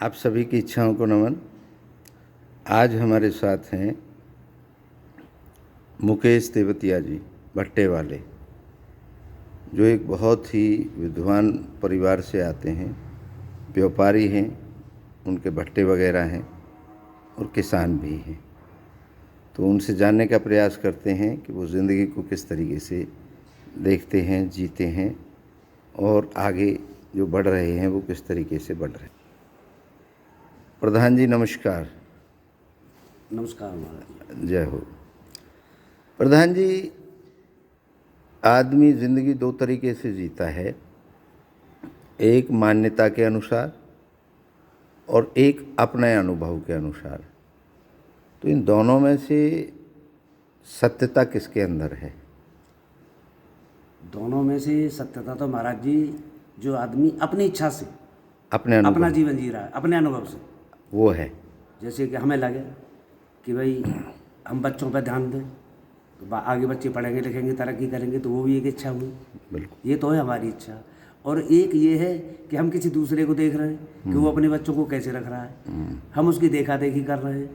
आप सभी की इच्छाओं को नमन। आज हमारे साथ हैं मुकेश तेवतिया जी भट्टे वाले, जो एक बहुत ही विद्वान परिवार से आते हैं, व्यापारी हैं, उनके भट्टे वगैरह हैं और किसान भी हैं। तो उनसे जानने का प्रयास करते हैं कि वो ज़िंदगी को किस तरीके से देखते हैं, जीते हैं और आगे जो बढ़ रहे हैं वो किस तरीके से बढ़ रहे हैं। प्रधान जी नमस्कार। नमस्कार महाराज। जय हो। प्रधान जी, आदमी ज़िंदगी दो तरीके से जीता है, एक मान्यता के अनुसार और एक अपने अनुभव के अनुसार। तो इन दोनों में से सत्यता किसके अंदर है? दोनों में से सत्यता तो महाराज जी, जो आदमी अपनी इच्छा से अपने अनुभव, अपना जीवन जी रहा है, अपने अनुभव से, वो है। जैसे कि हमें लगे कि भाई हम बच्चों पर ध्यान दें तो आगे बच्चे पढ़ेंगे लिखेंगे तरक्की करेंगे, तो वो भी एक इच्छा हुई। बिल्कुल, ये तो है हमारी इच्छा। और एक ये है कि हम किसी दूसरे को देख रहे हैं कि वो अपने बच्चों को कैसे रख रहा है, हम उसकी देखा देखी कर रहे हैं,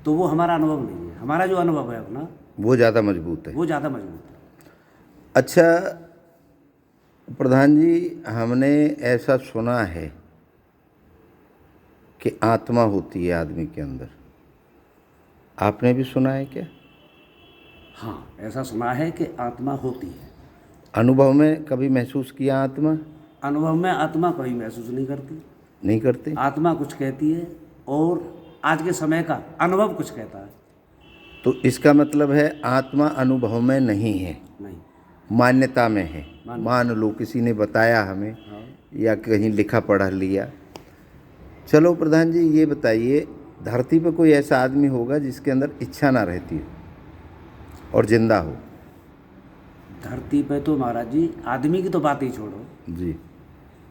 तो वो हमारा अनुभव नहीं है। हमारा जो अनुभव है अपना, वो ज़्यादा मजबूत है। वो ज़्यादा मजबूत है। अच्छा प्रधान जी, हमने ऐसा सुना है कि आत्मा होती है आदमी के अंदर, आपने भी सुना है क्या? हाँ, ऐसा सुना है कि आत्मा होती है। अनुभव में कभी महसूस किया आत्मा? अनुभव में आत्मा कोई महसूस नहीं करती। नहीं करते? आत्मा कुछ कहती है और आज के समय का अनुभव कुछ कहता है। तो इसका मतलब है आत्मा अनुभव में नहीं है, नहीं, मान्यता में है। मान लो किसी ने बताया हमें, हाँ। या कहीं लिखा पढ़ा लिया। चलो प्रधान जी ये बताइए, धरती पर कोई ऐसा आदमी होगा जिसके अंदर इच्छा ना रहती हो और जिंदा हो? धरती पे तो महाराज जी आदमी की तो बात ही छोड़ो, जी।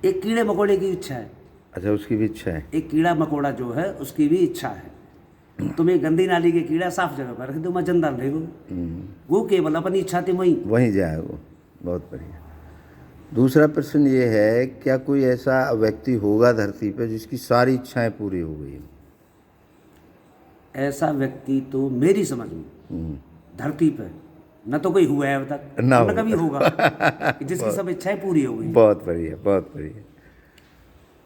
एक कीड़े मकोड़े की इच्छा है। अच्छा, उसकी भी इच्छा है? एक कीड़ा मकोड़ा जो है उसकी भी इच्छा है। तुम एक गंदी नाली के कीड़ा साफ जगह पर रख दो, मैं जंदा रहेगो, वो केवल अपनी इच्छा थी वहीं जाए वो। बहुत बढ़िया। दूसरा प्रश्न ये है, क्या कोई ऐसा व्यक्ति होगा धरती पर जिसकी सारी इच्छाएं पूरी हो गई? ऐसा व्यक्ति तो मेरी समझ में धरती पे न तो कोई हुआ है अब तक, ना न कभी होगा कि जिसकी सब इच्छाएं पूरी हो गई। बहुत बढ़िया, बहुत बढ़िया।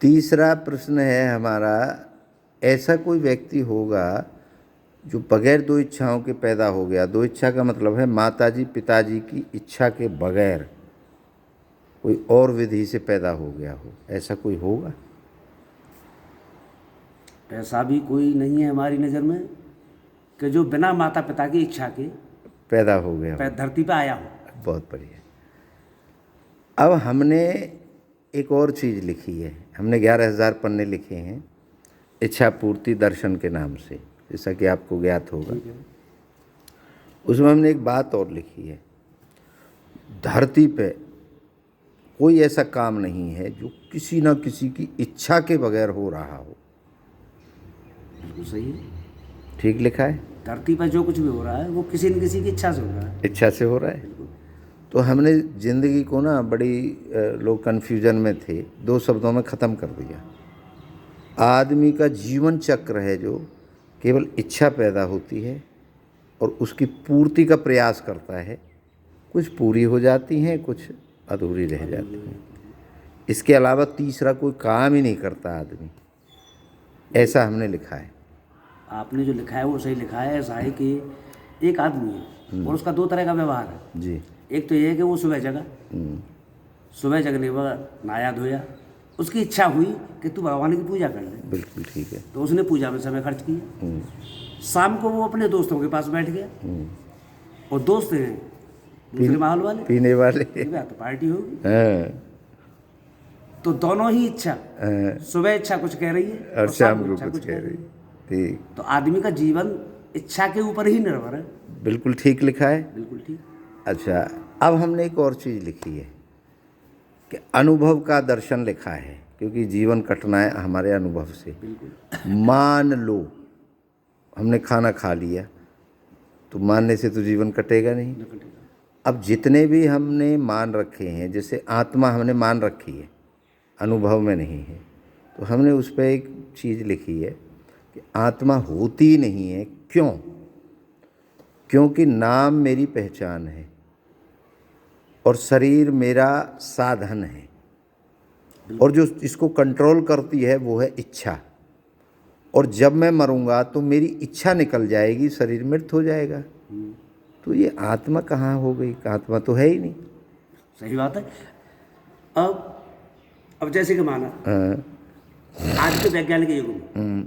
तीसरा प्रश्न है हमारा, ऐसा कोई व्यक्ति होगा जो बगैर दो इच्छाओं के पैदा हो गया? दो इच्छा का मतलब है माताजी पिताजी की इच्छा के बगैर कोई और विधि से पैदा हो गया हो, ऐसा कोई होगा? ऐसा भी कोई नहीं है हमारी नज़र में कि जो बिना माता पिता की इच्छा के पैदा हो गया हो। धरती पे आया हो। बहुत बढ़िया। अब हमने एक और चीज़ लिखी है, हमने 11,000 पन्ने लिखे हैं इच्छा पूर्ति दर्शन के नाम से, जैसा कि आपको ज्ञात होगा। उसमें हमने एक बात और लिखी है, धरती पे कोई ऐसा काम नहीं है जो किसी न किसी की इच्छा के बगैर हो रहा हो। बिल्कुल सही है, ठीक लिखा है। धरती पर जो कुछ भी हो रहा है वो किसी न किसी की इच्छा से हो रहा है। इच्छा से हो रहा है। तो हमने ज़िंदगी को ना बड़ी लोग कन्फ्यूजन में थे, दो शब्दों में ख़त्म कर दिया। आदमी का जीवन चक्र है जो केवल इच्छा पैदा होती है और उसकी पूर्ति का प्रयास करता है, कुछ पूरी हो जाती हैं, कुछ अधूरी रह जाती हैं। इसके अलावा तीसरा कोई काम ही नहीं करता आदमी, ऐसा हमने लिखा है। आपने जो लिखा है वो सही लिखा है। ऐसा है कि एक आदमी है और उसका दो तरह का व्यवहार है जी। एक तो ये है कि वो सुबह जगा, सुबह जगने पर नहाया धोया, उसकी इच्छा हुई कि तू भगवान की पूजा कर ले। बिल्कुल ठीक है। तो उसने पूजा में समय खर्च किया। शाम को वो अपने दोस्तों के पास बैठ गया और दोस्त हैं दूसरे माहौल वाले, पीने वाले, तो पार्टी होगी। हाँ। तो दोनों ही इच्छा, सुबह इच्छा कुछ कह रही है और शाम को इच्छा कुछ कह रही। ठीक। तो आदमी का जीवन इच्छा के ऊपर ही निर्भर है। बिल्कुल ठीक लिखा है। बिल्कुल ठीक। अच्छा, अब हमने एक और चीज़ लिखी है कि अनुभव का दर्शन लिखा है, क्योंकि जीवन कटना है हमारे अनुभव से। मान लो हमने खाना खा लिया, तो मानने से तो जीवन कटेगा नहीं। अब जितने भी हमने मान रखे हैं, जैसे आत्मा हमने मान रखी है, अनुभव में नहीं है, तो हमने उस पर एक चीज़ लिखी है कि आत्मा होती नहीं है। क्यों? क्योंकि नाम मेरी पहचान है और शरीर मेरा साधन है, और जो इसको कंट्रोल करती है वो है इच्छा। और जब मैं मरूंगा तो मेरी इच्छा निकल जाएगी, शरीर मृत हो जाएगा। तो ये आत्मा कहाँ हो गई? आत्मा तो है ही नहीं। सही बात है। अब जैसे कि माना आज के वैज्ञानिक युग में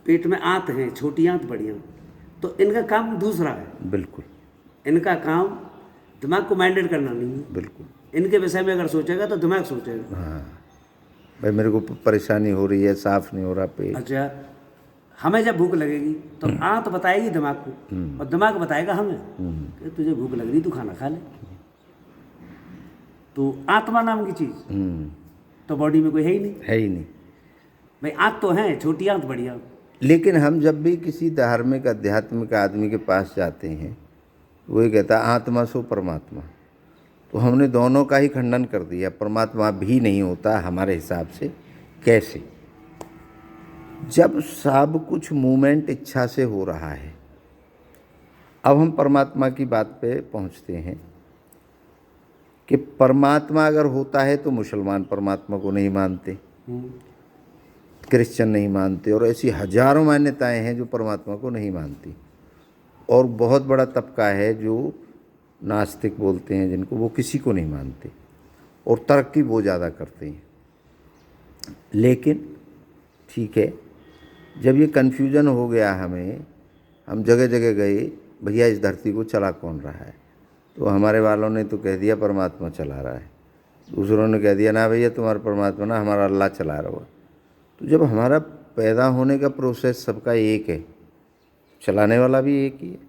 पेट में आंत है, छोटी आंत, बड़ी आंत, तो इनका काम दूसरा है। बिल्कुल इनका काम दिमाग को माइंडेड करना नहीं है। बिल्कुल। इनके विषय में अगर सोचेगा तो दिमाग सोचेगा। हाँ भाई, मेरे को परेशानी हो रही है, साफ नहीं हो रहा पेट। अच्छा, हमें जब भूख लगेगी तो आंत बताएगी दिमाग को, और दिमाग बताएगा हमें कि तुझे भूख लग रही, तू खाना खा ले। तो आत्मा नाम की चीज तो बॉडी में कोई है ही नहीं। है ही नहीं भाई, आंत तो है, छोटी आंत, बड़ी आंत। लेकिन हम जब भी किसी धार्मिक आध्यात्मिक आदमी के पास जाते हैं, वो ये कहता है आत्मा सो परमात्मा। तो हमने दोनों का ही खंडन कर दिया। परमात्मा भी नहीं होता हमारे हिसाब से। कैसे? जब सब कुछ मूवमेंट इच्छा से हो रहा है। अब हम परमात्मा की बात पे पहुंचते हैं कि परमात्मा अगर होता है तो मुसलमान परमात्मा को नहीं मानते, क्रिश्चियन नहीं मानते, और ऐसी हजारों मान्यताएं हैं जो परमात्मा को नहीं मानती। और बहुत बड़ा तबका है जो नास्तिक बोलते हैं जिनको, वो किसी को नहीं मानते और तरक्की वो ज़्यादा करते हैं। लेकिन ठीक है, जब ये कन्फ्यूजन हो गया हमें, हम जगह जगह गए, भैया इस धरती को चला कौन रहा है? तो हमारे वालों ने तो कह दिया परमात्मा चला रहा है। दूसरों ने कह दिया ना भैया तुम्हारा परमात्मा ना, हमारा अल्लाह चला रहा है। तो जब हमारा पैदा होने का प्रोसेस सबका एक है, चलाने वाला भी एक ही है।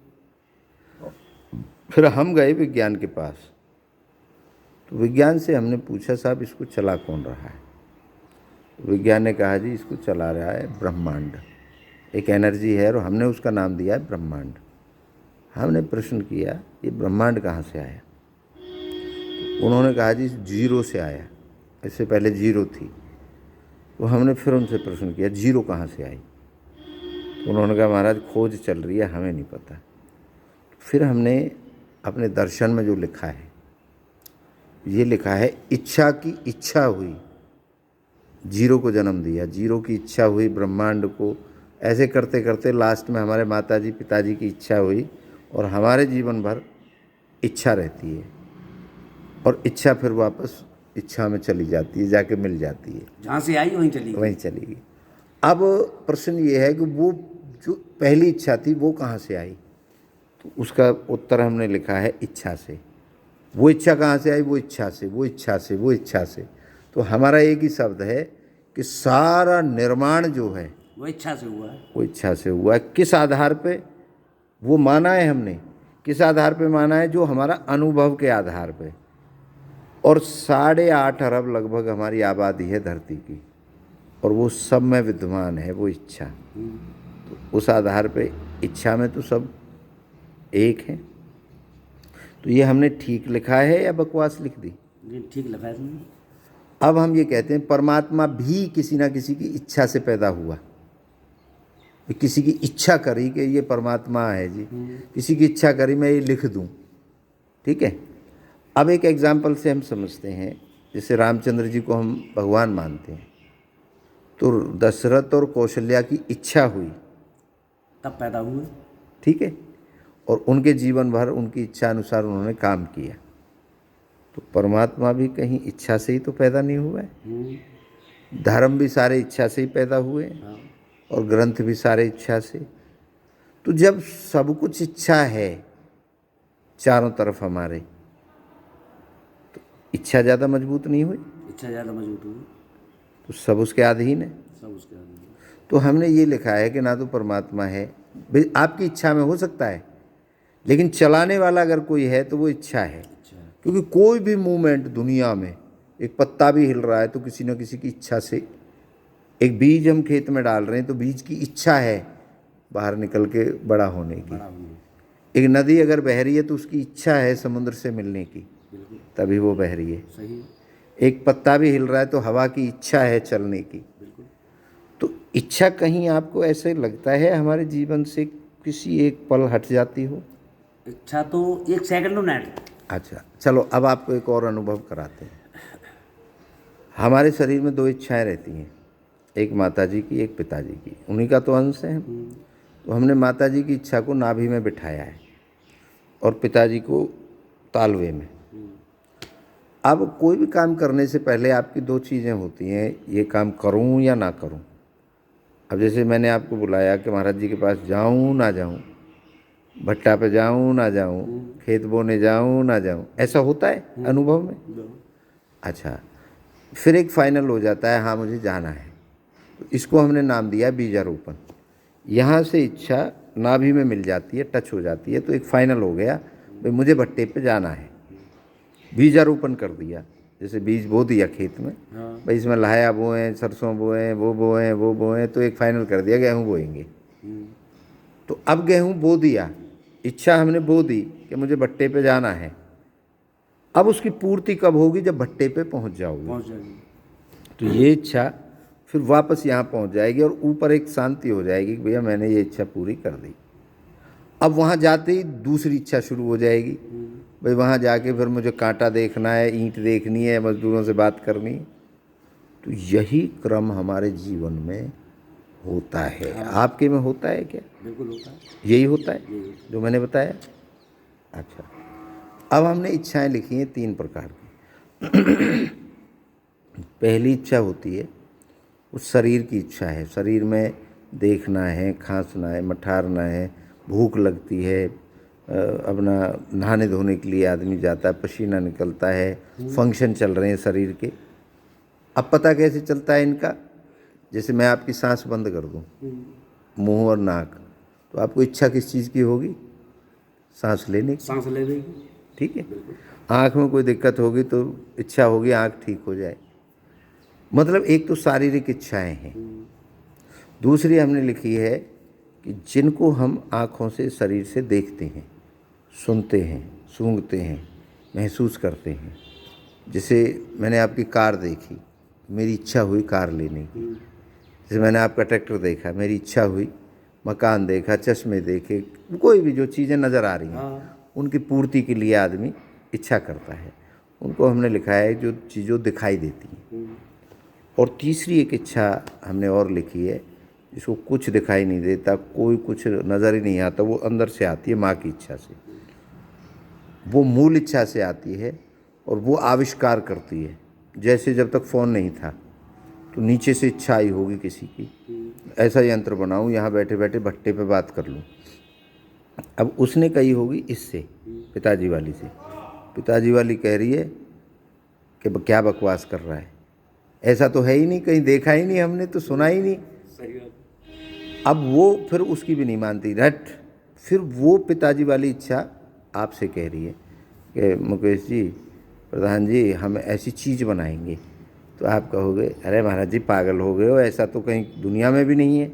फिर हम गए विज्ञान के पास, तो विज्ञान से हमने पूछा साहब इसको चला कौन रहा है? विज्ञान ने कहा जी इसको चला रहा है ब्रह्मांड, एक एनर्जी है और हमने उसका नाम दिया है ब्रह्मांड। हमने प्रश्न किया ये ब्रह्मांड कहाँ से आया? तो उन्होंने कहा जी जीरो से आया, इससे पहले जीरो थी। तो हमने फिर उनसे प्रश्न किया जीरो कहाँ से आई? तो उन्होंने कहा महाराज खोज चल रही है, हमें नहीं पता। फिर हमने अपने दर्शन में जो लिखा है, ये लिखा है इच्छा की इच्छा हुई, जीरो को जन्म दिया, जीरो की इच्छा हुई ब्रह्मांड को। ऐसे करते करते लास्ट में हमारे माताजी पिताजी की इच्छा हुई, और हमारे जीवन भर इच्छा रहती है, और इच्छा फिर वापस इच्छा में चली जाती है, जाके मिल जाती है। जहाँ से आई वहीं चली गई। वहीं चली गई। अब प्रश्न ये है कि वो जो पहली इच्छा थी वो कहाँ से आई? तो उसका उत्तर हमने लिखा है इच्छा से। वो इच्छा कहाँ से आई? वो इच्छा से, वो इच्छा से, वो इच्छा से। तो हमारा एक ही शब्द है कि सारा निर्माण जो है वो इच्छा से हुआ है। वो इच्छा से हुआ है। किस आधार पे वो माना है हमने? किस आधार पे माना है? जो हमारा अनुभव के आधार पे। और 8.5 अरब लगभग हमारी आबादी है धरती की, और वो सब में विद्यमान है वो इच्छा। तो उस आधार पे इच्छा में तो सब एक है। तो ये हमने ठीक लिखा है या बकवास लिख दी? ये ठीक लगा है तुमने। अब हम ये कहते हैं परमात्मा भी किसी ना किसी की इच्छा से पैदा हुआ। किसी की इच्छा करी कि ये परमात्मा है जी, किसी की इच्छा करी मैं ये लिख दूं, ठीक है। अब एक एग्जाम्पल से हम समझते हैं, जैसे रामचंद्र जी को हम भगवान मानते हैं, तो दशरथ और कौशल्या की इच्छा हुई तब पैदा हुए, ठीक है, और उनके जीवन भर उनकी इच्छा अनुसार उन्होंने काम किया। तो परमात्मा भी कहीं इच्छा से ही तो पैदा नहीं हुआ है। धर्म भी सारे इच्छा से ही पैदा हुए हैं, और ग्रंथ भी सारे इच्छा से। तो जब सब कुछ इच्छा है चारों तरफ हमारे, तो इच्छा ज़्यादा मजबूत नहीं हुई? इच्छा ज़्यादा मजबूत हुई, तो सब उसके अधीन है। सब उसके आगे। तो हमने ये लिखा है कि ना तो परमात्मा है, भाई आपकी इच्छा में हो सकता है, लेकिन चलाने वाला अगर कोई है तो वो इच्छा है। क्योंकि कोई भी मूवमेंट दुनिया में, एक पत्ता भी हिल रहा है तो किसी न किसी की इच्छा से। एक बीज हम खेत में डाल रहे हैं तो बीज की इच्छा है बाहर निकल के बड़ा होने की। एक नदी अगर बह रही है तो उसकी इच्छा है समुद्र से मिलने की, तभी वो बह रही है। सही। एक पत्ता भी हिल रहा है तो हवा की इच्छा है चलने की। बिल्कुल। तो इच्छा कहीं आपको ऐसे लगता है हमारे जीवन से किसी एक पल हट जाती हो? इच्छा तो एक सेकंड में नेट। अच्छा, चलो अब आपको एक और अनुभव कराते हैं। हमारे शरीर में दो इच्छाएं रहती हैं, एक माताजी की, एक पिताजी की, उन्हीं का तो अंश है हम। तो हमने माताजी की इच्छा को नाभि में बिठाया है और पिताजी को तालवे में। अब कोई भी काम करने से पहले आपकी दो चीज़ें होती हैं, ये काम करूं या ना करूं। अब जैसे मैंने आपको बुलाया कि महाराज जी के पास जाऊं ना जाऊं, भट्टा पे जाऊं ना जाऊं, खेत बोने जाऊं ना जाऊं, ऐसा होता है अनुभव में। अच्छा, फिर एक फाइनल हो जाता है, हाँ मुझे जाना है। तो इसको हमने नाम दिया बीजारोपण। यहाँ से इच्छा नाभि में मिल जाती है, टच हो जाती है, तो एक फाइनल हो गया भाई मुझे भट्टे पे जाना है। बीजारोपण कर दिया, जैसे बीज बो दिया खेत में, भाई इसमें लाया बोएं, सरसों बोएं, वो बोएं, वो बोएं, तो एक फाइनल कर दिया गेहूँ बोएंगे। तो अब गेहूँ बो दिया, इच्छा हमने बो दी कि मुझे भट्टे पे जाना है। अब उसकी पूर्ति कब होगी? जब भट्टे पे पहुंच जाओगे। पहुंच जाएगी। तो ये इच्छा फिर वापस यहाँ पहुंच जाएगी और ऊपर एक शांति हो जाएगी कि भैया मैंने ये इच्छा पूरी कर दी। अब वहाँ जाते ही दूसरी इच्छा शुरू हो जाएगी, भाई वहाँ जाके फिर मुझे कांटा देखना है, ईंट देखनी है, मजदूरों से बात करनी है। तो यही क्रम हमारे जीवन में होता है। आपके में होता है क्या? बिल्कुल होता है। यही होता है यही होता है। जो मैंने बताया? अच्छा, अब हमने इच्छाएं लिखी हैं तीन प्रकार की। पहली इच्छा होती है उस शरीर की इच्छा है, शरीर में देखना है, खांसना है, मठारना है, भूख लगती है, अपना नहाने धोने के लिए आदमी जाता है, पसीना निकलता है, फंक्शन चल रहे हैं शरीर के। अब पता कैसे चलता है इनका? जैसे मैं आपकी सांस बंद कर दूं, मुंह और नाक, तो आपको इच्छा किस चीज़ की होगी? सांस लेने की। सांस ले लेगी। ठीक है। आँख में कोई दिक्कत होगी तो इच्छा होगी आँख ठीक हो जाए। मतलब एक तो शारीरिक इच्छाएं हैं। दूसरी हमने लिखी है कि जिनको हम आँखों से, शरीर से देखते हैं, सुनते हैं, सूंघते हैं, महसूस करते हैं। जैसे मैंने आपकी कार देखी, मेरी इच्छा हुई कार लेने की। जैसे मैंने आपका ट्रैक्टर देखा, मेरी इच्छा हुई, मकान देखा, चश्मे देखे, कोई भी जो चीज़ें नज़र आ रही हैं उनकी पूर्ति के लिए आदमी इच्छा करता है। उनको हमने लिखा है जो चीज़ों दिखाई देती हैं। और तीसरी एक इच्छा हमने और लिखी है जिसको कुछ दिखाई नहीं देता, कोई कुछ नज़र ही नहीं आता, वो अंदर से आती है, माँ की इच्छा से। वो मूल इच्छा से आती है और वो आविष्कार करती है। जैसे जब तक फ़ोन नहीं था तो नीचे से इच्छा आई होगी किसी की, ऐसा यंत्र बनाऊं, यहाँ बैठे बैठे भट्टे पे बात कर लूं। अब उसने कही होगी इससे, पिताजी वाली से। पिताजी वाली कह रही है कि क्या बकवास कर रहा है, ऐसा तो है ही नहीं, कहीं देखा ही नहीं हमने, तो सुना ही नहीं। सही बात। अब वो फिर उसकी भी नहीं मानती, रट। फिर वो पिताजी वाली इच्छा आपसे कह रही है कि मुकेश जी, प्रधान जी, हम ऐसी चीज़ बनाएंगे। तो आप कहोगे अरे महाराज जी पागल हो गए हो, ऐसा तो कहीं दुनिया में भी नहीं है।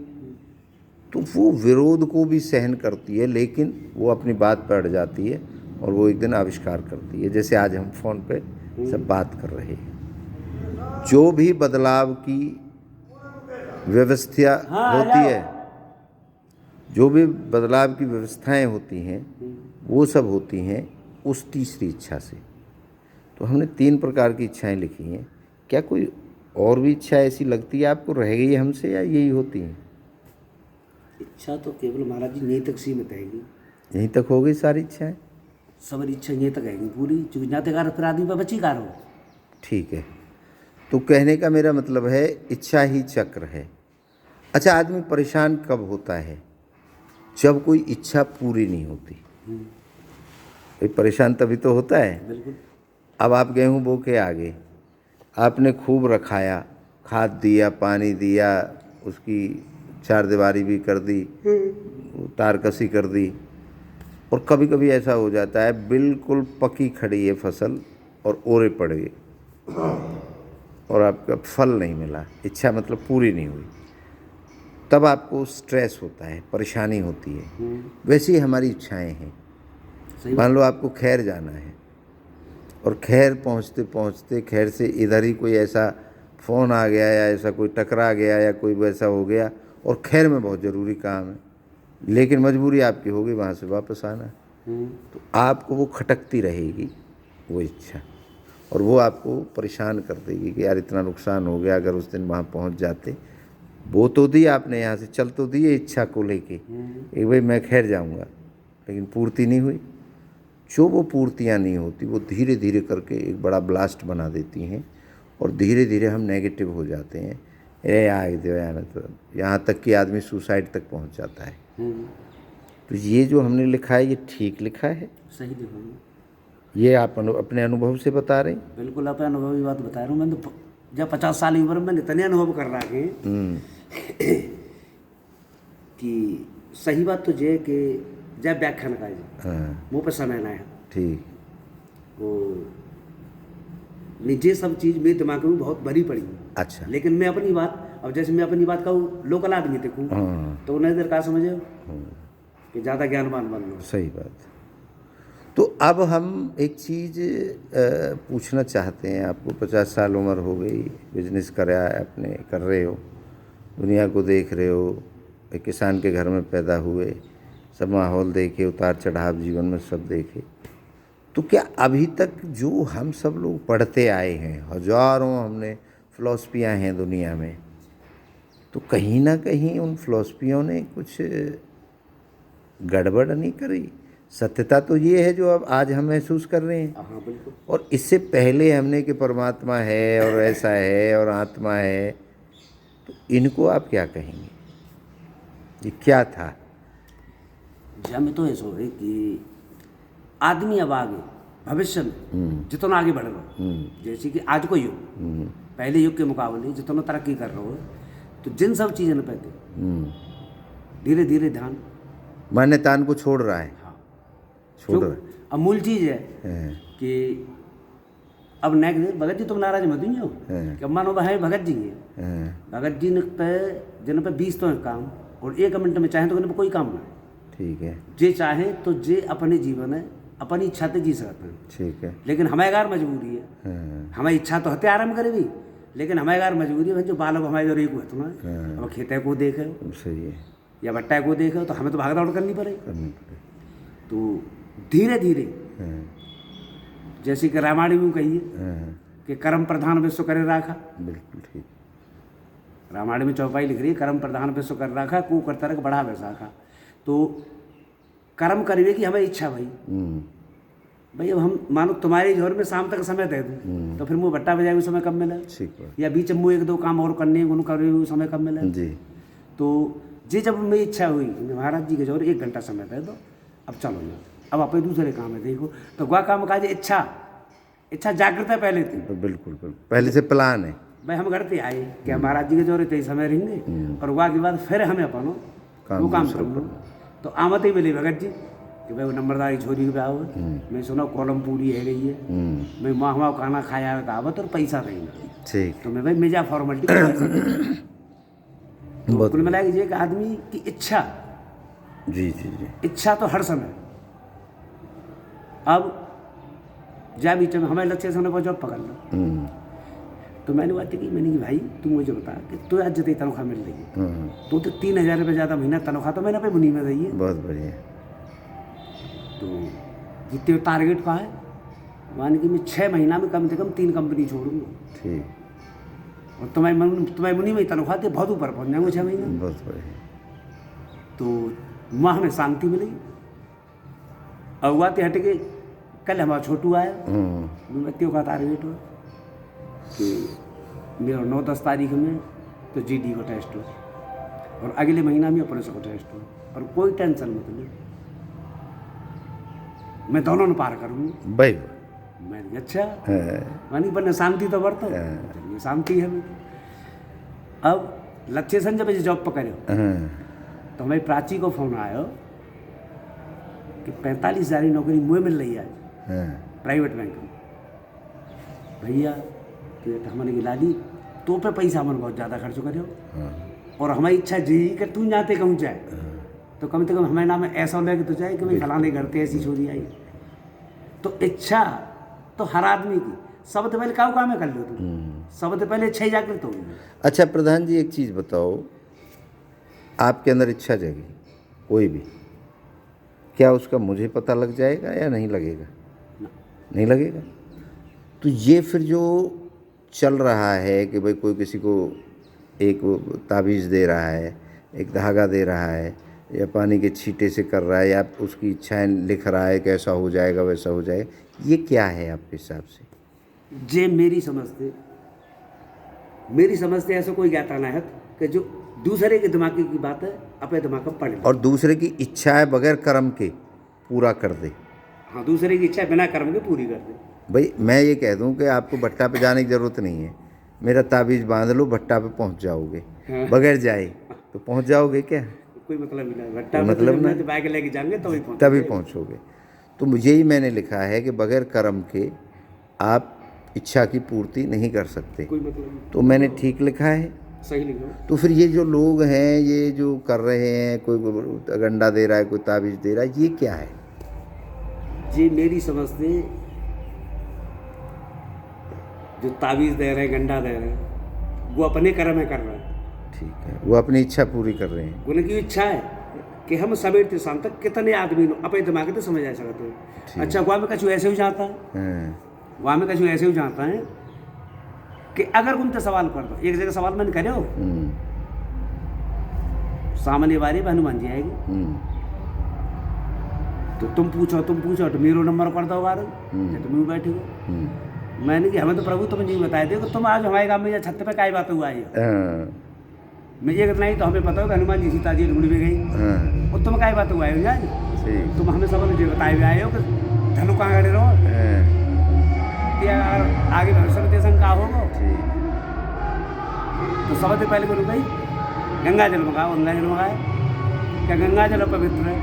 तो वो विरोध को भी सहन करती है, लेकिन वो अपनी बात पर अड़ जाती है और वो एक दिन आविष्कार करती है। जैसे आज हम फ़ोन पे सब बात कर रहे हैं। जो भी बदलाव की व्यवस्था होती है, जो भी बदलाव की व्यवस्थाएं होती हैं, वो सब होती हैं उस तीसरी इच्छा से। तो हमने तीन प्रकार की इच्छाएं लिखी हैं। क्या कोई और भी इच्छा ऐसी लगती है आपको रह गई हमसे, या यही होती हैं? इच्छा तो केवल महाराज जी यहीं तक सीमित रहेगी। यहीं तक हो गई सारी इच्छाएं? सब इच्छा यहीं तक रहेगी पूरी, चूंकि जाते कार फिर आदमी पर बची कार हो। ठीक है। तो कहने का मेरा मतलब है इच्छा ही चक्र है। अच्छा, आदमी परेशान कब होता है? जब कोई इच्छा पूरी नहीं होती। भाई परेशान तभी तो होता है। बिल्कुल। अब आप गेहूँ बो के आ गए, आपने खूब रखाया, खाद दिया, पानी दिया, उसकी चार दीवारी भी कर दी, तार कसी कर दी, और कभी कभी ऐसा हो जाता है बिल्कुल पकी खड़ी है फसल और ओरे पड़ गए और आपका फल नहीं मिला, इच्छा मतलब पूरी नहीं हुई। तब आपको स्ट्रेस होता है, परेशानी होती है। वैसे ही हमारी इच्छाएं हैं। मान लो आपको खैर जाना है, और खैर पहुंचते पहुंचते खैर से इधर ही कोई ऐसा फ़ोन आ गया या ऐसा कोई टकरा गया या कोई वैसा हो गया, और खैर में बहुत ज़रूरी काम है, लेकिन मजबूरी आपकी होगी वहाँ से वापस आना, तो आपको वो खटकती रहेगी वो इच्छा, और वो आपको परेशान कर देगी कि यार इतना नुकसान हो गया, अगर उस दिन वहाँ पहुँच जाते। वो तो दी आपने, यहाँ से चल तो दिए इच्छा को लेके, एक भाई मैं खैर जाऊँगा, लेकिन पूर्ति नहीं हुई। जो वो पूर्तियाँ नहीं होती वो धीरे धीरे करके एक बड़ा ब्लास्ट बना देती हैं, और धीरे धीरे हम नेगेटिव हो जाते हैं। तो यहाँ तक कि आदमी सुसाइड तक पहुँच जाता है। तो ये जो हमने लिखा है ये ठीक लिखा है, सही देखो, ये आप अपने अनुभव से बता रहे हैं? बिल्कुल अपने अनुभव की बात बता रहा हूँ। मैं तो जब 50 साल की उम्र में इतने अनुभव कर रहा कि सही बात तो ये कि जब व्याख्यान का मुँह पर समय ना है, ठीक, वो निजे सब चीज़ मेरे दिमाग में बहुत भरी पड़ी। अच्छा, लेकिन मैं अपनी बात, अब जैसे मैं अपनी बात कहूँ लोकल आदमी देखूँ तो उन्हें इधर कहा समझे कि ज़्यादा ज्ञानवान बन लो। सही बात। तो अब हम एक चीज़ पूछना चाहते हैं आपको। 50 साल उम्र हो गई, बिजनेस करा है अपने, कर रहे हो, दुनिया को देख रहे हो, एक किसान के घर में पैदा हुए, सब माहौल देखे, उतार चढ़ाव जीवन में सब देखे। तो क्या अभी तक जो हम सब लोग पढ़ते आए हैं, हजारों हमने फ़िलॉसफियाँ हैं दुनिया में, तो कहीं ना कहीं उन फ़िलॉसफियों ने कुछ गड़बड़ नहीं करी? सत्यता तो ये है जो अब आज हम महसूस कर रहे हैं। हाँ बिल्कुल। और इससे पहले हमने कि परमात्मा है और ऐसा है और आत्मा है, तो इनको आप क्या कहेंगे? ये क्या था? जी में तो ऐसा है कि आदमी अब आगे भविष्य में जितना आगे बढ़ रहा हो, जैसे कि आज को युग पहले युग के मुकाबले जितना तरक्की कर रहा हो, तो जिन सब चीज़ों पे धीरे धीरे ध्यान मान्यतान को छोड़ रहा है। हाँ, छोड़ रहा है। अमूल चीज़ है कि अब नेक्स्ट भगत जी तुम नाराज मत हो कि मानो भाई भगत जी हैं, भगत जी ने पे जिन पे 20 तो काम, और 1 मिनट में चाहे तो उन्हें कोई काम ना, ठीक है, जे चाहे तो जे अपने जीवन है अपनी इच्छा से जी सकते हैं, ठीक है। लेकिन हमारे गार मजबूरी है, हमारी इच्छा तो हत्या आराम करे भी, लेकिन हमारे गार मजबूरी है जो बालक हमारे जो एक हुआ तो ना, अब खेते को देखे, सही है, या बट्टा को देखे, तो हमें तो भाग दौड़ करनी पड़ेगी। तो धीरे धीरे जैसे कि रामायण में कहिए कि कर्म प्रधान विश्व करे राखा, बिल्कुल ठीक। रामायण में चौपाई लिख रही है, कर्म प्रधान विश्व कर राखा, को करता रख बढ़ा वैसाखा। तो कर्म करिए कि हमें इच्छा भाई अब हम मानो तुम्हारे घर में शाम तक समय दे दूँ, तो फिर मुँह भट्टा बजाए समय कब मिला, या बीच में 1-2 काम और करने करे समय कब मिला जी। तो जी जब मेरी इच्छा हुई महाराज जी के जोर 1 घंटा समय दे दो, अब चलो ना, अब अपने दूसरे काम है देखो, तो वह काम काज इच्छा जागृत है पहले थी, बिल्कुल पहले से प्लान है भाई। हम घर पे आए कि महाराज जी के जोर इतने समय रहेंगे, और वह के बाद फिर हमें अपन वो काम करूँ। तो आमत ही मिली भगत जी कि भाई वो नंबरदारी छोरी के आओ, मैं सुना कॉलम पूरी है गई है, मैं माँ खाना खाया आवत और पैसा देंगे, ठीक। तो मैं भाई मेजा फॉर्मेलिटी तो कुल मिला कि एक आदमी की इच्छा, जी जी जी, इच्छा तो हर समय। अब जा बीच में हमारे लक्ष्य समय पर जॉब पकड़ लो, तो मैंने बात की, मैंने कि भाई तुम मुझे बता कि तो आज जितनी तनख्वाह मिल रही है, तो 3000 रुपये ज़्यादा महीना तनख्वाह तो मैंने पे मुनी में रही है, बहुत बढ़िया। तो जितने टारगेट का है, मान कि मैं 6 महीना में कम से कम 3 कंपनी छोड़ूंगा, ठीक। और तुम्हारी मुनी में तनख्वाह थी बहुत ऊपर पहुँच जाएंगे 6 महीने, बहुत बढ़िया। तो वहाँ हमें शांति मिली। अगुआते हट के कल हमारा छोटू आया, व्यक्तियों का टारगेट हुआ कि मेरा 9-10 तारीख में तो जीडी को टेस्ट हो, और अगले महीना में पुलिस को टेस्ट हो, और कोई टेंशन मत लो, मैं दोनों ने पार करूँगा भाई। मैंने अच्छा मानी बने शांति तो बढ़ता है, शांति है। अब लक्ष्य सन जब जॉब पकड़े तो हमारी प्राची को फोन आया कि 45,000 की नौकरी मुझे मिल रही है प्राइवेट बैंक में। भैया कि हमने गिला दी तो पे पैसा हमने बहुत ज़्यादा खर्च करे हो, और हमारी इच्छा जी कि तू जाते कहूँ जाए, तो कम से कम हमारे नाम में ऐसा लगे तो जाए कि भाई फलाने घर पे ऐसी चोरी आई। तो इच्छा तो हर आदमी की सबसे पहले काऊ काम कर लो तुम, सबसे पहले इच्छा ही जागृत होगी। अच्छा प्रधान जी, एक चीज़ बताओ, आपके अंदर इच्छा जगी कोई भी, क्या उसका मुझे पता लग जाएगा या नहीं लगेगा? नहीं लगेगा। तो ये फिर जो चल रहा है कि भाई कोई किसी को एक ताबीज़ दे रहा है, एक धागा दे रहा है, या पानी के छींटे से कर रहा है, या उसकी इच्छाएं लिख रहा है कि ऐसा हो जाएगा वैसा हो जाएगा, ये क्या है आपके हिसाब से? जे मेरी समझते ऐसा कोई ज्ञाता ना है कि जो दूसरे के दिमाग की बात है अपने दिमाग में पढ़ ले और दूसरे की इच्छाएं बगैर कर्म के पूरा कर दे। हाँ, दूसरे की इच्छा बिना कर्म के पूरी कर दे। भाई मैं ये कह दूं कि आपको भट्टा पे जाने की ज़रूरत नहीं है, मेरा ताबीज़ बांध लो, भट्टा पे पहुंच जाओगे। हाँ। बगैर जाए तो पहुंच जाओगे क्या? कोई मतलब नहीं, भट्टा मतलब ना, तो बाइक लेके जाएंगे तभी पहुंचोगे। तो मुझे ही मैंने लिखा है कि बगैर कर्म के आप इच्छा की पूर्ति नहीं कर सकते। कोई मतलब नहीं। तो मैंने ठीक लिखा है? सही लिखा। तो फिर ये जो लोग हैं, ये जो कर रहे हैं, कोई गंडा दे रहा है, कोई ताबीज़ दे रहा है, ये क्या है? जी मेरी समझ से जो ताबीज़ दे रहे हैं, गंडा दे रहे हैं, वो अपने कर्म में कर रहे हैं। ठीक है, वो अपनी इच्छा पूरी कर रहे हैं। उनकी इच्छा है कि हम सवेर से शाम तक कितने आदमी अपने दिमाग से समझ आ सकते हैं। अच्छा, वहाँ में कछु ऐसे हो जाता है, वहाँ में कछु ऐसे हो जाता है कि अगर उनसे सवाल कर दो, एक जगह सवाल मैंने करे हो, सामने वाले में हनुमान जी आएगी, तो तुम पूछो तो मेरो नंबर कर दो बार, तुम बैठे हो। मैंने कि हमें तो प्रभु तुम जी बताए थे कि तुम आज हमारे गाँव में या छत पे काय बात हुआ है। मैं ये नहीं तो हमें पता हो कि हनुमान जी सीता जी ढूंढ में गई, और तुम काय बात हुआ है यार, तुम हमें सब जी बताए हुए आए हो कि धनु कहाँ खड़े रहो, आगे भविष्य में देशन का होगा। तो सबसे पहले बोलो भाई गंगा जल मंगाओ, गंगा जल मंगाए, क्या गंगा जल पवित्र है?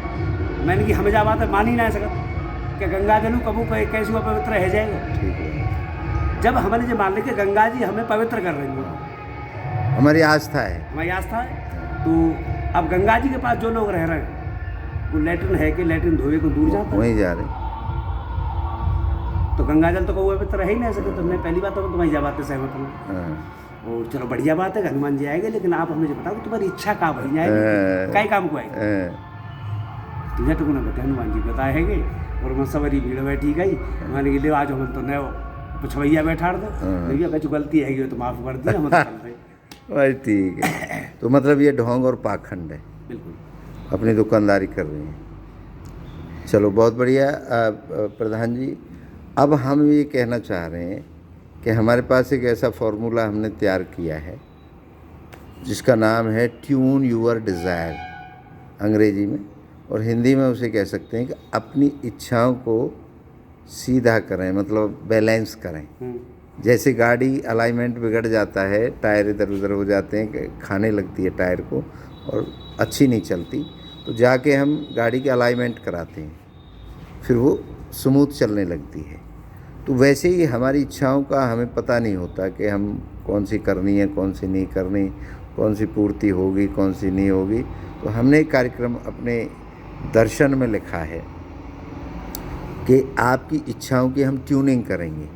मैंने कि हमें जा बात है मान ही ना सकता, क्या गंगा जल कबू कैसे हुआ पवित्र है जाएगा? जब हमने जो मान ली कि गंगा जी हमें पवित्र कर रही है, हमारी आस्था है, हमारी आस्था है। तो अब गंगा जी के पास जो लोग रह रहे हैं, वो लैट्रिन है कि लैट्रिन धोए को दूर जाता है, वहीं जा रहे, तो गंगा जल तो कबू पवित्र रह ही नहीं सके। तो मैं पहली बात तो तुम्हारी जा बात सहमत हूँ, और चलो बढ़िया बात है, हनुमान जी आएंगे, लेकिन आप हमें बताओ कि तुम्हारी इच्छा कहाँ भरी जाएगी, कई काम को आएगी? तो झट को ना बता, हनुमान जी बताए है, और मैं सवारी भीड़ बैठी गई, मैंने कि ले आज हम तो नए पुछवैया बैठा दो, भैया कुछ गलती है तो माफ़ कर दी, हम भाई ठीक है। तो मतलब ये ढोंग और पाखंड है, बिल्कुल अपनी दुकानदारी कर रहे हैं। चलो बहुत बढ़िया प्रधान जी। अब हम ये कहना चाह रहे हैं कि हमारे पास एक ऐसा फॉर्मूला हमने तैयार किया है जिसका नाम है ट्यून यूअर डिज़ायर अंग्रेजी में, और हिंदी में उसे कह सकते हैं कि अपनी इच्छाओं को सीधा करें, मतलब बैलेंस करें। जैसे गाड़ी अलाइनमेंट बिगड़ जाता है, टायर इधर उधर हो जाते हैं, खाने लगती है टायर को और अच्छी नहीं चलती, तो जाके हम गाड़ी के अलाइनमेंट कराते हैं, फिर वो स्मूथ चलने लगती है। तो वैसे ही हमारी इच्छाओं का हमें पता नहीं होता कि हम कौन सी करनी है, कौन सी नहीं करनी, कौन सी पूर्ति होगी, कौन सी नहीं होगी। तो हमने एक कार्यक्रम अपने दर्शन में लिखा है कि आपकी इच्छाओं की हम ट्यूनिंग करेंगे।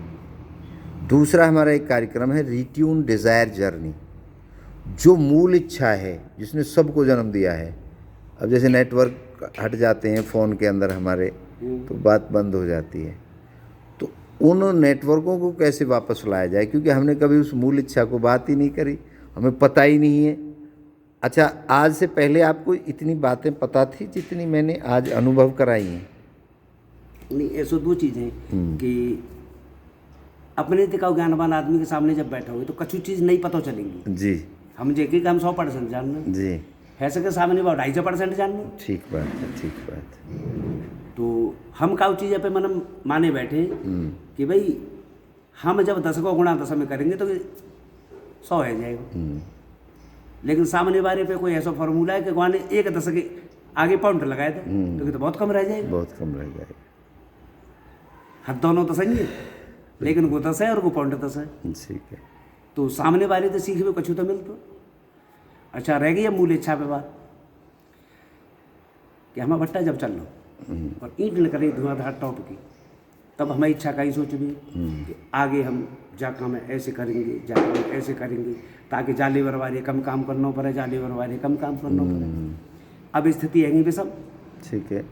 दूसरा हमारा एक कार्यक्रम है रिट्यून डिज़ायर जर्नी, जो मूल इच्छा है जिसने सबको जन्म दिया है। अब जैसे नेटवर्क हट जाते हैं फ़ोन के अंदर हमारे, तो बात बंद हो जाती है, तो उन नेटवर्कों को कैसे वापस लाया जाए, क्योंकि हमने कभी उस मूल इच्छा को बात ही नहीं करी, हमें पता ही नहीं है। अच्छा, आज से पहले आपको इतनी बातें पता थी जितनी मैंने आज अनुभव कराई हैं? नहीं, ऐसो दो चीज़ें कि अपने दिखाओ ज्ञानवान आदमी के सामने जब बैठा हुए तो कछु चीज़ नहीं पता चलेंगी जी। हम जेके हम 100% जानना जी, है सके सामने 250% जानना। ठीक बात है, ठीक बात है। तो हम काउ चीज़ पे मन माने बैठे कि भाई हम जब 10 को गुणा 10 में करेंगे तो 100 है जाएगा, लेकिन सामने वाले पे कोई ऐसा फॉर्मूला है कि वहाँ ने 1 10 के आगे पॉइंट लगाए थे तो बहुत कम रह जाएगा, बहुत कम रह जाएगा। हर दोनों तो सही है, लेकिन वो 10 है और वो पॉइंट 10 है। ठीक है। तो सामने वाले तो सीखे हुए कछु तो मिलतो। अच्छा, रह गई है मूल इच्छा पे बात कि हमें भट्टा जब चल लो और ईंट न करे धुआंधार टॉप की, तब हमारी इच्छा का ही सोच भी कि आगे हम जा काम ऐसे करेंगे, जा काम ऐसे करेंगे, ताकि जा लेबर वाले कम काम करना पड़े, जा लेबर वाले कम काम करना पड़े। अब स्थिति है गई विषम, ठीक है।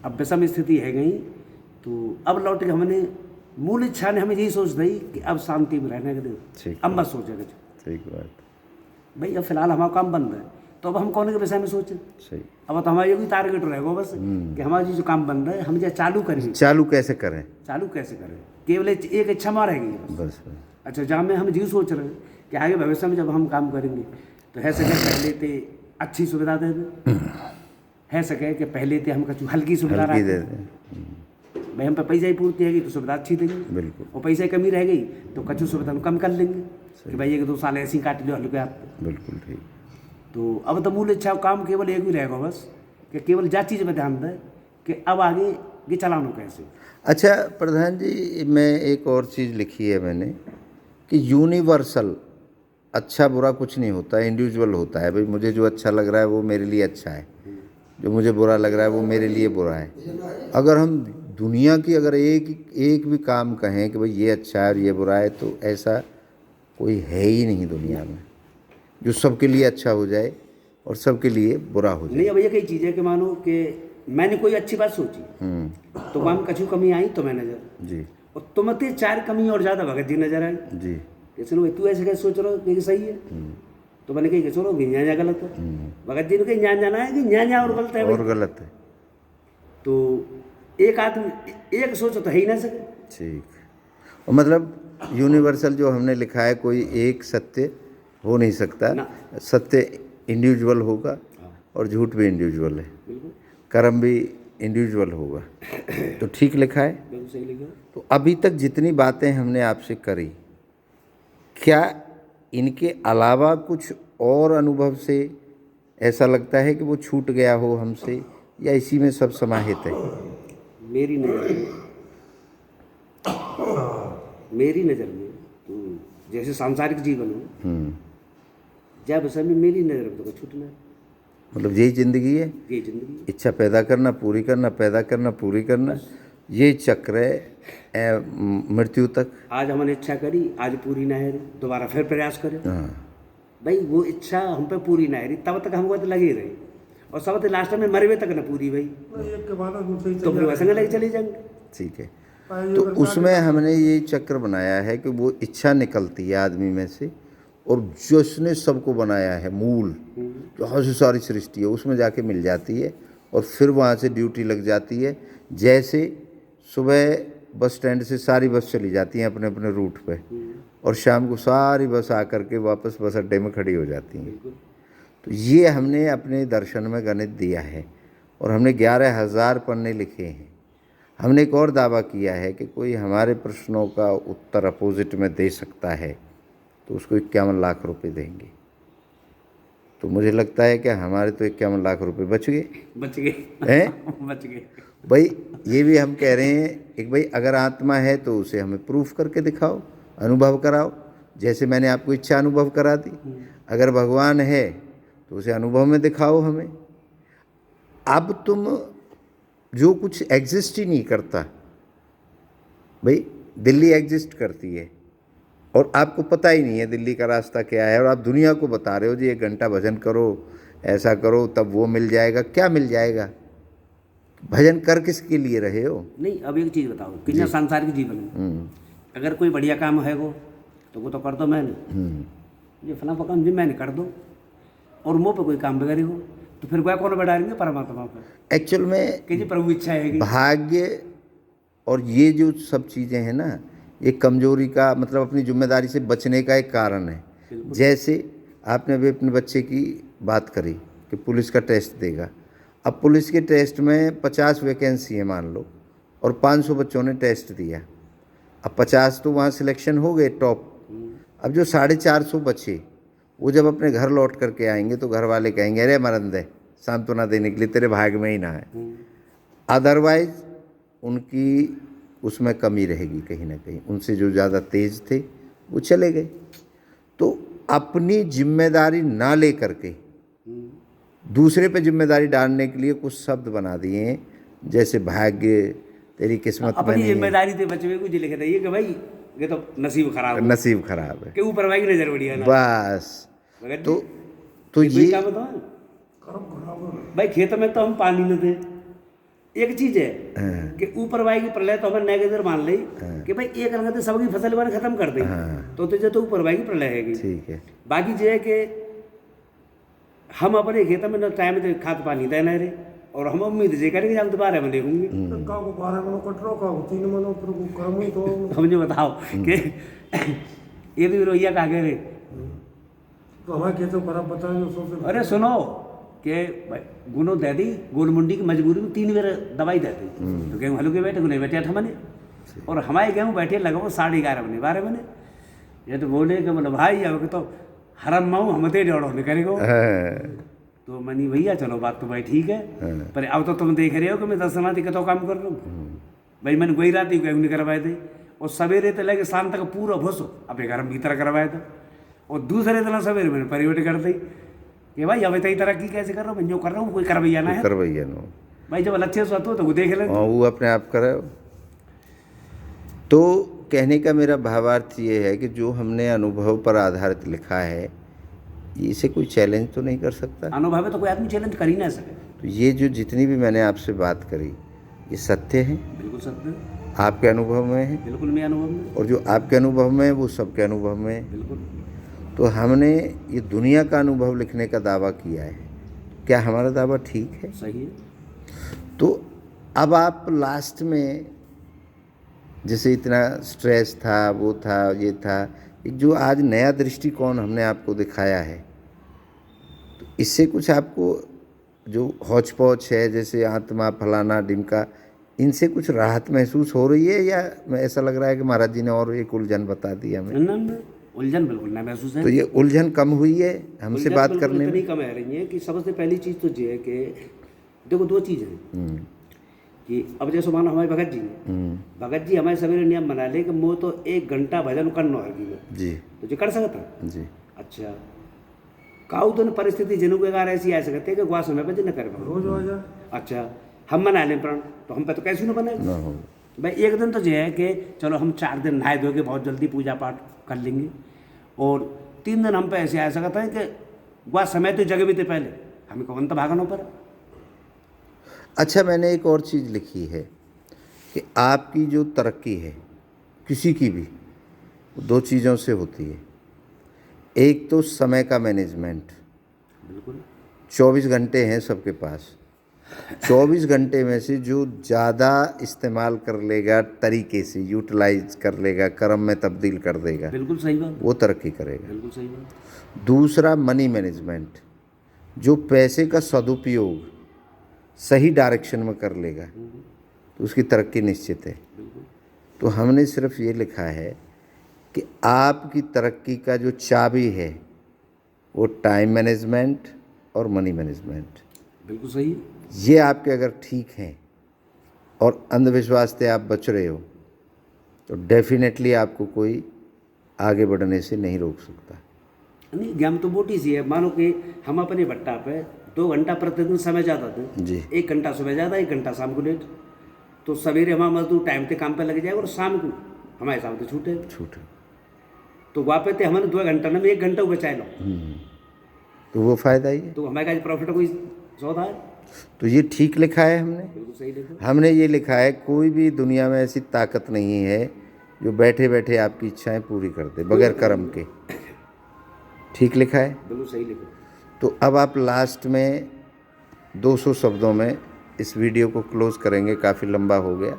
अब विषम स्थिति है गई, तो अब लौट के हमने मूल इच्छा ने हमें यही सोच दी कि अब शांति में रहने के दो, अब मत सोचे कुछ। ठीक बात भाई अब फिलहाल हमारा काम बंद है, तो अब हम कौन के विषय में सोचें? सही। अब तो हमारा ये भी टारगेट रहेगा बस कि हमारा जो काम बंद है हम जो चालू करेंगे, चालू कैसे करें, चालू कैसे करें, केवल एक इच्छा हमारा रहेगी बस। अच्छा, जहाँ में हम जी सोच रहे हैं कि आगे भविष्य में जब हम काम करेंगे तो है सके पहले तो अच्छी सुविधा दे दें, है सके कि पहले तो हम कछु हल्की सुविधा हल्की दे रखें। दें। भाई हम पे पैसा ही पूर्ति हैगी तो सुविधा अच्छी देंगे, बिल्कुल। और पैसे की कमी रह गई तो कछु सुविधा हम कम कर लेंगे कि भाई 1-2 साल ऐसे ही काट लो हल्के आप। बिल्कुल ठीक। तो अब तो मूल इच्छा काम केवल एक ही रहेगा बस कि केवल जा चीज़ में ध्यान दें कि अब आगे ये चलाना कैसे। अच्छा प्रधान जी, मैं एक और चीज़ लिखी है मैंने कि यूनिवर्सल अच्छा बुरा कुछ नहीं होता, इंडिविजुअल होता है। भाई मुझे जो अच्छा लग रहा है वो मेरे लिए अच्छा है, जो मुझे बुरा लग रहा है वो मेरे लिए बुरा है। अगर हम दुनिया की अगर एक भी काम कहें कि भाई ये अच्छा है और ये बुरा है, तो ऐसा कोई है ही नहीं दुनिया में जो सबके लिए अच्छा हो जाए और सबके लिए बुरा हो जाए। नहीं, अब ये कई चीज़ है कि मानो कि मैंने कोई अच्छी बात सोची तो वहाँ में कछु कमी आई तो मैं नजर जी, और तुमते 4 कमी और ज़्यादा भगत जी नजर आई जी, कि सुनो भाई तू ऐसे कैसे सोच रहा हो कि सही है, तो मैंने कही कि सुनो न्याय गलत है। भगत जी ने कही न्याय जाना है कि न्याय और गलत है भाई। और गलत है। तो एक आदमी एक सोच तो है ही ना सके। ठीक। और मतलब यूनिवर्सल जो हमने लिखा है कोई एक सत्य हो नहीं सकता, सत्य इंडिविजुअल होगा और झूठ भी इंडिविजुअल है, कर्म भी इंडिविजुअल होगा। तो ठीक लिखा है। बिल्कुल सही लिखा। तो अभी तक जितनी बातें हमने आपसे करी, क्या इनके अलावा कुछ और अनुभव से ऐसा लगता है कि वो छूट गया हो हमसे, या इसी में सब समाहित है? मेरी नज़र में तो जैसे सांसारिक जीवन हो जब विषय में मेरी नज़र में तो कुछ छूटना है। मतलब यही जिंदगी है, ये जिंदगी इच्छा पैदा करना, पूरी करना, पैदा करना, पूरी करना, ये चक्र है मृत्यु तक। आज हमने इच्छा करी, आज पूरी ना है, दोबारा फिर प्रयास करें। हाँ, भाई वो इच्छा हम पे पूरी ना है तब तक हमको तो लगे रहे, और सब तो लास्ट में मरवे तक ना पूरी भाई तो फिर वैसे लगे चले जाएंगे। ठीक है। तो उसमें हमने ये चक्र बनाया है कि वो इच्छा निकलती है आदमी में से, और जिसने सबको बनाया है मूल जहाँ से सारी सृष्टि है उसमें जाके मिल जाती है, और फिर वहाँ से ड्यूटी लग जाती है। जैसे सुबह बस स्टैंड से सारी बस चली जाती हैं अपने अपने रूट पे, और शाम को सारी बस आकर के वापस बस अड्डे में खड़ी हो जाती हैं। तो ये हमने अपने दर्शन में गणित दिया है, और हमने 11,000 पन्ने लिखे हैं। हमने एक और दावा किया है कि कोई हमारे प्रश्नों का उत्तर अपोजिट में दे सकता है तो उसको 51 लाख रुपए देंगे। तो मुझे लगता है कि हमारे तो 51 लाख रुपए बच गए हैं। बच गए भाई ये भी हम कह रहे हैं कि भाई अगर आत्मा है तो उसे हमें प्रूफ करके दिखाओ, अनुभव कराओ, जैसे मैंने आपको इच्छा अनुभव करा दी। अगर भगवान है तो उसे अनुभव में दिखाओ हमें। अब तुम जो कुछ एग्जिस्ट ही नहीं करता, भाई दिल्ली एग्जिस्ट करती है और आपको पता ही नहीं है दिल्ली का रास्ता क्या है, और आप दुनिया को बता रहे हो जी 1 घंटा भजन करो, ऐसा करो, तब वो मिल जाएगा। क्या मिल जाएगा? भजन कर किसके लिए रहे हो? नहीं, अब एक चीज़ बताओ कि यहाँ सांसारिक जीवन में अगर कोई बढ़िया काम है वो तो वो तो कर दो मैंने, ये फला काम जी मैंने कर दो, और मुँह पे कोई काम वगैरह हो तो फिर वह कौन बैठाएंगे? परमात्मा पर। एक्चुअल में कि जी प्रभु इच्छा है, भाग्य और ये जो सब चीज़ें हैं ना, ये कमजोरी का मतलब अपनी जिम्मेदारी से बचने का एक कारण है। जैसे आपने अभी अपने बच्चे की बात करी कि पुलिस का टेस्ट देगा। अब पुलिस के टेस्ट में 50 वैकेंसी है मान लो, और 500 बच्चों ने टेस्ट दिया। अब 50 तो वहाँ सिलेक्शन हो गए टॉप। अब जो 450 बचे वो जब अपने घर लौट करके आएंगे तो घर वाले कहेंगे अरे मरन दे, सांत्वना देने के लिए तेरे भाग में ही ना है। अदरवाइज उनकी उसमें कमी रहेगी कहीं ना कहीं, उनसे जो ज़्यादा तेज थे वो चले गए। तो अपनी जिम्मेदारी ना ले करके दूसरे पे जिम्मेदारी डालने के लिए कुछ शब्द बना दिए हैं, जैसे भाग्य, तेरी किस्मत में अपनी नहीं है, जिम्मेदारी थे बच्चे को जी लिखे थे ये कि भाई ये तो नसीब खराब है नसीब खराब है, के ऊपर भाई की नजर बढ़िया ना बस। भगत जी तो ये ये क्या बताओ भाई खेत में तो हम पानी न थे एक चीज है कि ऊपर भाई की प्रलय तो हमें नए मान ली कि भाई एक रंग सबकी फसल मैंने खत्म कर दी तो तुझे तो ऊपर भाई की प्रलय है ठीक है। बाकी जो है कि हम अपने खेत में टाइम से खाद पानी देना रहे और हम उम्मीद से करेंगे हम दोबारा में देखूंगे हम जो बताओ कि ये भी रोइया कहा गए रे तो हमारे खेतों खराब बताएं। अरे सुनो कि गुनो दे दी गोल मुंडी की मजबूरी में 3 बार दवाई देती तो गेहूँ हल्के बैठे गुने बैठे था मैंने और हमारे गेहूँ बैठे लगभग 11:30 बजे 12 बजे ये तो बोले कि बोले भाई अब तो हरम माऊ हम ते डोड़ो निकलेगो तो मनी भैया चलो बात तो भाई ठीक है पर अब तो तुम देख रहे हो कि मैं 10 समाधि का तो काम कर रहा हूँ भाई मैंने वही रात ही गेहूँ नहीं करवाए थे और सवेरे तो लेके शाम तक पूरा भूस अपने घर में भीतर करवाया था और दूसरे दिन सवेरे मैंने परिवर्तन कर दी कि भाई अब इतनी तरक्की कैसे कर रहा हूँ मैं जो कर रहा हूँ कोई करवैया ना है करवैया नो भाई जब अच्छे से हो तो वो देख ले वो अपने आप करे। तो कहने का मेरा भावार्थ ये है कि जो हमने अनुभव पर आधारित लिखा है इसे कोई चैलेंज तो नहीं कर सकता। अनुभव है तो कोई आदमी चैलेंज कर ही ना सके। तो ये जो जितनी भी मैंने आपसे बात करी ये सत्य है, बिल्कुल सत्य, आपके अनुभव में है, बिल्कुल मेरे अनुभव में, और जो आपके अनुभव में है वो सबके अनुभव में है। बिल्कुल। तो हमने ये दुनिया का अनुभव लिखने का दावा किया है, क्या हमारा दावा ठीक है? सही है। तो अब आप लास्ट में जैसे इतना स्ट्रेस था वो था ये था, एक जो आज नया दृष्टिकोण हमने आपको दिखाया है तो इससे कुछ आपको जो हौच पौच है जैसे आत्मा फलाना डिमका इनसे कुछ राहत महसूस हो रही है या ऐसा लग रहा है कि महाराज जी ने और एक उलझन बता दी हमें? ना उलझन बिल्कुल ना महसूस है। तो ये उलझन कम हुई है हमसे बात करने में? इतनी कम आ रही है कि सबसे पहली चीज़ तो ये है कि देखो 2 चीज़ है कि अब जैसे मानो हमारे भगत जी हमारे सवेरे नियम बना ले कि वो तो 1 घंटा भजन करना है जी, तो जो कर सकता जी। अच्छा काऊ तो परिस्थिति जिनको अगर ऐसी आ सकते हैं कि वह समय पर जिन कर रोज आ जा। अच्छा हम बना लें प्राण तो हम पे तो कैसे ना बने ना हो भाई एक दिन तो ये है कि चलो हम 4 दिन नहाए धो के बहुत जल्दी पूजा पाठ कर लेंगे और 3 दिन हम पे ऐसे आ सकता है कि वह समय तो जगह भी थे पहले हमें कौन तो भागना पर। अच्छा, मैंने एक और चीज़ लिखी है कि आपकी जो तरक्की है किसी की भी 2 चीज़ों से होती है। एक तो समय का मैनेजमेंट, बिल्कुल 24 घंटे हैं सबके पास, 24 घंटे में से जो ज़्यादा इस्तेमाल कर लेगा तरीके से यूटिलाइज कर लेगा कर्म में तब्दील कर देगा, बिल्कुल सही बात, वो तरक्की करेगा। बिल्कुल सही बात। दूसरा मनी मैनेजमेंट, जो पैसे का सदुपयोग सही डायरेक्शन में कर लेगा तो उसकी तरक्की निश्चित है। तो हमने सिर्फ ये लिखा है कि आपकी तरक्की का जो चाबी है वो टाइम मैनेजमेंट और मनी मैनेजमेंट, बिल्कुल सही है। ये आपके अगर ठीक हैं और अंधविश्वास से आप बच रहे हो तो डेफिनेटली आपको कोई आगे बढ़ने से नहीं रोक सकता। नहीं ज्ञान तो मोटी सी है। मानो कि हम अपने भट्टा पे 2 घंटा प्रतिदिन समय ज़्यादा थे जी, 1 घंटा सुबह ज़्यादा 1 घंटा शाम को लेट, तो सवेरे हमारा मजदूर टाइम पे काम पे लग जाएगा और शाम को हमारे हिसाब से छूटे तो वापस थे हमारे 2 घंटा में 1 घंटा बचाए लो तो वो फ़ायदा ही है। तो हमारे का प्रॉफिट कोई सौदा है। तो ये ठीक लिखा है हमने। बिल्कुल सही देखो। हमने ये लिखा है कोई भी दुनिया में ऐसी ताकत नहीं है जो बैठे बैठे आपकी इच्छाएं पूरी कर दे बगैर कर्म के। ठीक लिखा है। बिल्कुल सही लिखो। तो अब आप लास्ट में 200 शब्दों में इस वीडियो को क्लोज़ करेंगे। काफ़ी लंबा हो गया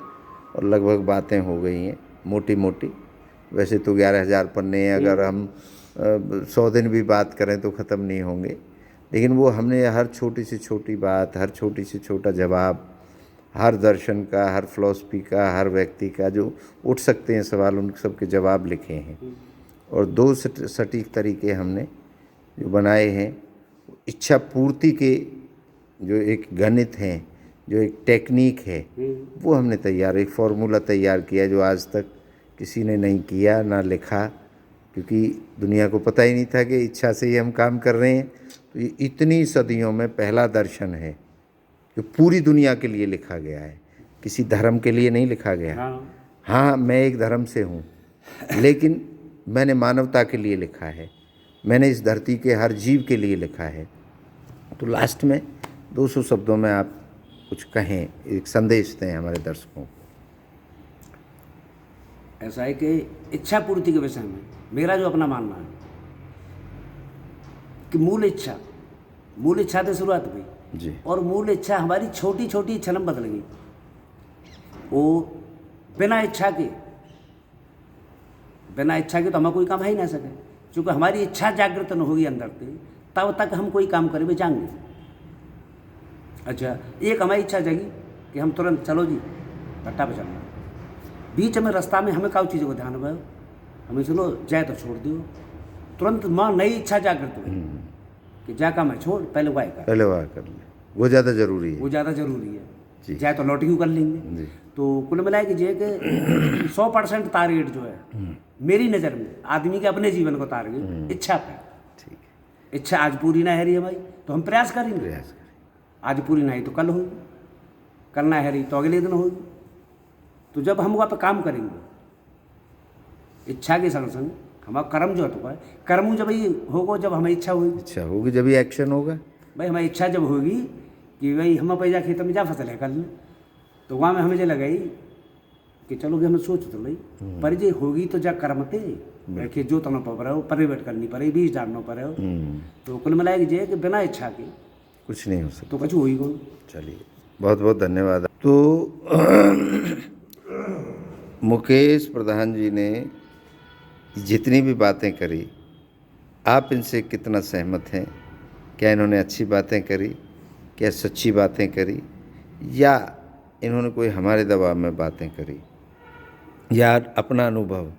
और लगभग बातें हो गई हैं मोटी मोटी। वैसे तो 11,000 पन्ने हैं, अगर हम 100 दिन भी बात करें तो ख़त्म नहीं होंगे, लेकिन वो हमने हर छोटी से छोटी बात, हर छोटी से छोटा जवाब, हर दर्शन का, हर फिलॉसफी का, हर व्यक्ति का जो उठ सकते हैं सवाल, उन सब के जवाब लिखे हैं। और 2 सटीक तरीके हमने जो बनाए हैं, इच्छा पूर्ति के जो एक गणित हैं, जो एक टेक्निक है, वो हमने तैयार, एक फार्मूला तैयार किया जो आज तक किसी ने नहीं किया ना लिखा, क्योंकि दुनिया को पता ही नहीं था कि इच्छा से ही हम काम कर रहे हैं। तो ये इतनी सदियों में पहला दर्शन है जो पूरी दुनिया के लिए लिखा गया है किसी धर्म के लिए नहीं लिखा गया। हाँ हाँ, मैं एक धर्म से हूँ, लेकिन मैंने मानवता के लिए लिखा है, मैंने इस धरती के हर जीव के लिए लिखा है। तो लास्ट में 200 शब्दों में आप कुछ कहें, एक संदेश दें हमारे दर्शकों को। ऐसा है कि इच्छा पूर्ति के विषय में मेरा जो अपना मानना है कि मूल इच्छा से शुरुआत हुई जी। और मूल इच्छा हमारी छोटी छोटी इच्छा में बदल गई। वो बिना इच्छा के तो हमें कोई काम है ही ना सके, क्योंकि हमारी इच्छा जागृत न होगी अंदर से, तब तक हम कोई काम करें भी जाएंगे। अच्छा, एक हमारी इच्छा जगी कि हम तुरंत चलो जी भट्टा पे चलना, बीच में रास्ता में हमें काउ चीज़ों को ध्यान भयो, हमें चलो जाए तो छोड़ दियो, तुरंत माँ नई इच्छा जागृत हुई कि जा का मैं छोड़, पहले वाह कर ले, वो ज़्यादा ज़रूरी है। वो ज़्यादा ज़रूरी है जी। जाए तो लौटिंग कर लेंगे जी। तो कुल मिलाए कि जे के 100% टारगेट जो है मेरी नज़र में आदमी के अपने जीवन को टारगेट इच्छा पे। ठीक है, इच्छा आज पूरी ना है रही हमारी तो हम प्रयास करेंगे, आज पूरी ना ही तो कल होगी, कल ना है रही तो अगले दिन होगी। तो जब हम वहाँ पर काम करेंगे इच्छा के संग संग हमारा कर्म जो होता है, कर्म जब ही होगा जब हमें इच्छा होगी, इच्छा होगी जब ही एक्शन होगा। भाई हमारी इच्छा जब होगी कि भाई हम पैसा खेत में जा फसल है कल, तो वहाँ में हमें जो लगाई कि चलो कि हमें सोच तो ली पर जे होगी तो जा कर्मते खेत जोतना पड़ हो, परिवेट करनी पड़े, बीज डालना पड़े हो। तो कुल मिलाए कि जे कि बिना इच्छा के कुछ नहीं हो सकता। तो कुछ हो ही कौन। चलिए, बहुत बहुत धन्यवाद। तो मुकेश प्रधान जी ने जितनी भी बातें करी, आप इनसे कितना सहमत हैं? क्या इन्होंने अच्छी बातें करी, क्या सच्ची बातें करी, या इन्होंने कोई हमारे दबाव में बातें करी, या अपना अनुभव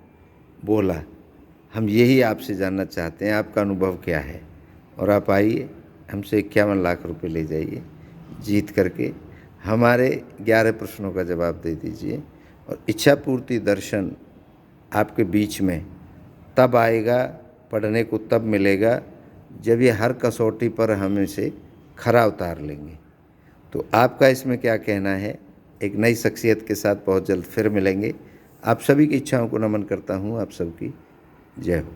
बोला? हम यही आपसे जानना चाहते हैं, आपका अनुभव क्या है। और आप आइए, हमसे 51 लाख रुपए ले जाइए, जीत करके हमारे 11 प्रश्नों का जवाब दे दीजिए। और इच्छा पूर्ति दर्शन आपके बीच में तब आएगा, पढ़ने को तब मिलेगा जब ये हर कसौटी पर हम इसे खरा उतार लेंगे। तो आपका इसमें क्या कहना है? एक नई शख्सियत के साथ बहुत जल्द फिर मिलेंगे। आप सभी की इच्छाओं को नमन करता हूँ। आप सबकी जय हो।